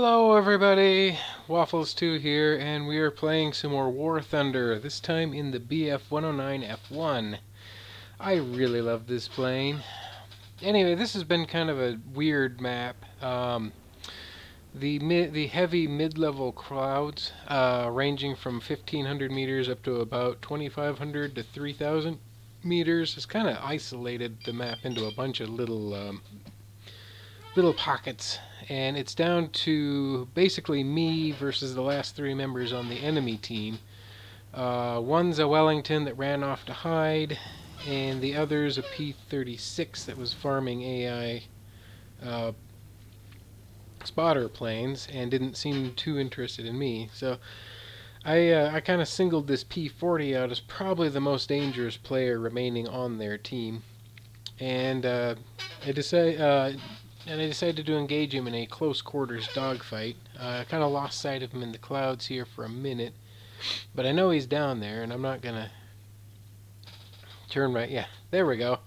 Hello everybody, Waffles2 here, and we are playing some more Warthunder, this time in the BF-109F1. I really love this plane. Anyway, this has been kind of a weird map. The heavy mid-level clouds, ranging from 1,500 meters up to about 2,500 to 3,000 meters, has kind of isolated the map into a bunch of little pockets, and it's down to basically me versus the last three members on the enemy team. One's a Wellington that ran off to hide, and the other's a P-36 that was farming AI spotter planes and didn't seem too interested in me. So I kind of singled this P-40 out as probably the most dangerous player remaining on their team, and I decided to engage him in a close quarters dogfight. I kind of lost sight of him in the clouds here for a minute, but I know he's down there, and I'm not gonna turn right. Yeah, there we go.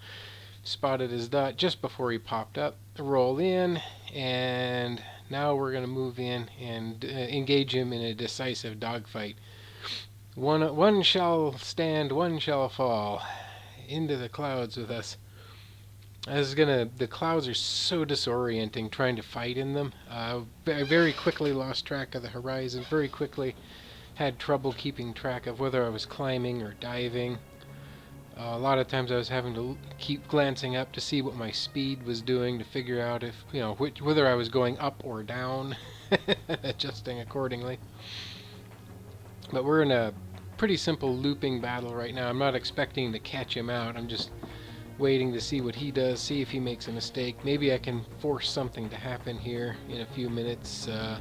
Spotted his dot just before he popped up. Roll in, and now we're gonna move in and engage him in a decisive dogfight. One shall stand, one shall fall. Into the clouds with us. The clouds are so disorienting trying to fight in them. I very quickly lost track of the horizon, very quickly had trouble keeping track of whether I was climbing or diving. A lot of times I was having to keep glancing up to see what my speed was doing to figure out if, whether I was going up or down, adjusting accordingly. But we're in a pretty simple looping battle right now. I'm not expecting to catch him out. I'm just waiting to see what he does, see if he makes a mistake. Maybe I can force something to happen here in a few minutes. So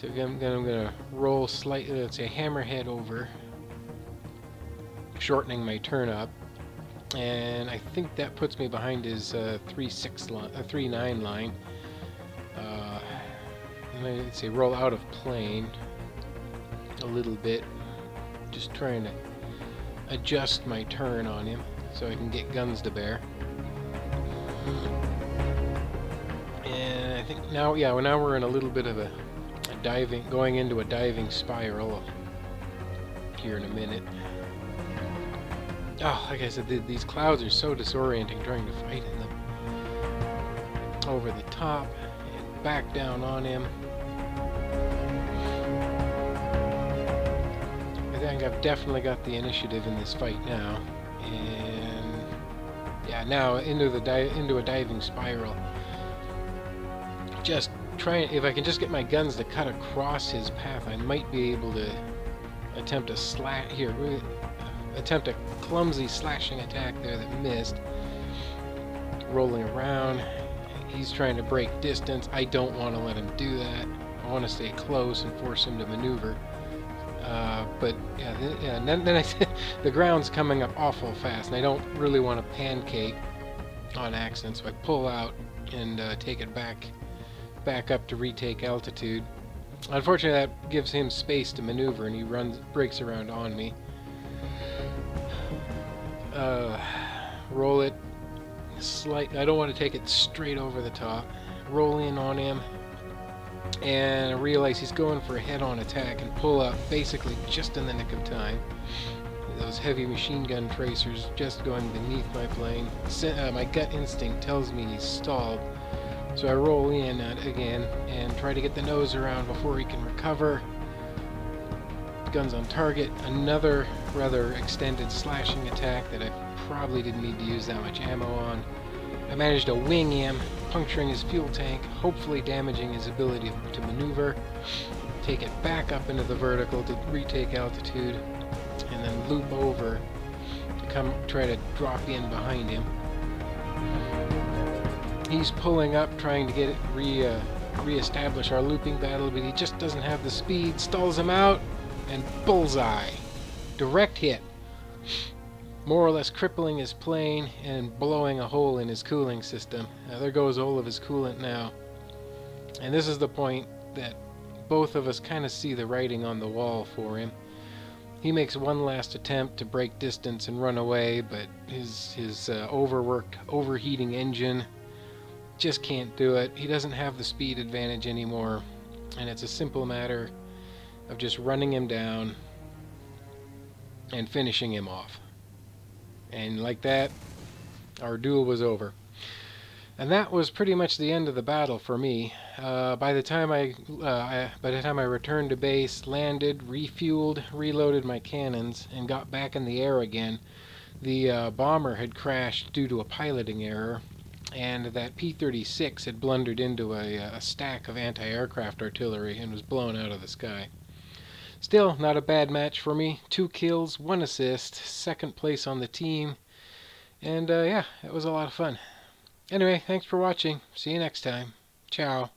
I'm going to roll slightly, let's say hammerhead over, shortening my turn up, and I think that puts me behind his 3-9 line. Let's say roll out of plane a little bit, just trying to adjust my turn on him so I can get guns to bear. And I think now we're in a little bit of a going into a diving spiral here in a minute. Oh, like I said, these clouds are so disorienting trying to fight in them. Over the top and back down on him. I think I've definitely got the initiative in this fight now. And yeah, now into a diving spiral. Just trying, if I can just get my guns to cut across his path, I might be able to attempt a clumsy slashing attack there that missed. Rolling around, he's trying to break distance. I don't want to let him do that. I want to stay close and force him to maneuver. But and then the ground's coming up awful fast, and I don't really want to pancake on accident, so I pull out and take it back up to retake altitude. Unfortunately, that gives him space to maneuver, and he breaks around on me. Roll it slight. I don't want to take it straight over the top. Roll in on him, and I realize he's going for a head-on attack and pull up basically just in the nick of time. Those heavy machine gun tracers just going beneath my plane. My gut instinct tells me he's stalled, so I roll in again and try to get the nose around before he can recover. Guns on target. Another rather extended slashing attack that I probably didn't need to use that much ammo on. I managed to wing him, puncturing his fuel tank, hopefully damaging his ability to maneuver. Take it back up into the vertical to retake altitude, and then loop over to try to drop in behind him. He's pulling up, trying to get it re-establish our looping battle, but he just doesn't have the speed. Stalls him out, and bullseye. Direct hit. More or less crippling his plane and blowing a hole in his cooling system. There goes all of his coolant now. And this is the point that both of us kind of see the writing on the wall for him. He makes one last attempt to break distance and run away, but his overworked, overheating engine just can't do it. He doesn't have the speed advantage anymore, and it's a simple matter of just running him down and finishing him off. And like that, our duel was over. And that was pretty much the end of the battle for me. By the time I returned to base, landed, refueled, reloaded my cannons, and got back in the air again, the bomber had crashed due to a piloting error, and that P-36 had blundered into a stack of anti-aircraft artillery and was blown out of the sky. Still, not a bad match for me. 2 kills, 1 assist, second place on the team, and yeah, it was a lot of fun. Anyway, thanks for watching. See you next time. Ciao.